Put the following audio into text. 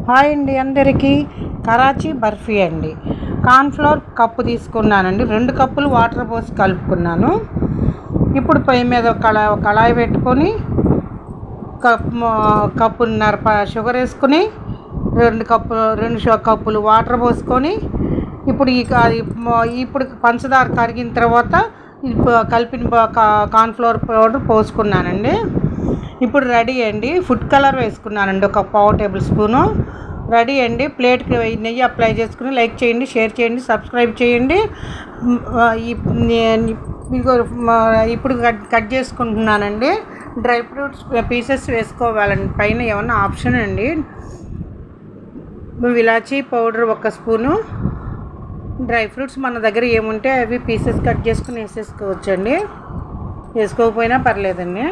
Hi అండి అందరికీ. కరాచీ బర్ఫీ అండి. కార్న్ఫ్లోర్ కప్పు తీసుకున్నానండి. 2 కప్పులు వాటర్ పోసి కలుపుకున్నాను. ఇప్పుడు పొయ్యి మీద కళాయి పెట్టుకొని కప్పున్నర షుగర్ వేసుకుని 2 కప్పులు వాటర్ పోసుకొని ఇప్పుడు పంచదార కరిగిన తర్వాత కలిపిన కార్న్ఫ్లోర్ పౌడర్ పోసుకున్నానండి. ఇప్పుడు రెడీ అండి. ఫుడ్ కలర్ వేసుకున్నానండి, 1 పావు టేబుల్ స్పూను. రెడీ అండి. ప్లేట్కి నెయ్యి అప్లై చేసుకుని లైక్ చేయండి, షేర్ చేయండి, సబ్స్క్రైబ్ చేయండి. ఇప్పుడు కట్ చేసుకుంటున్నానండి. డ్రై ఫ్రూట్స్ పీసెస్ వేసుకోవాలండి. పైన ఏమన్నా ఆప్షన్ అండి. ఇలాచీ పౌడర్ 1 స్పూను. డ్రై ఫ్రూట్స్ మన దగ్గర ఏముంటే అవి పీసెస్ కట్ చేసుకుని వేసేసుకోవచ్చండి. వేసుకోకపోయినా పర్లేదండి.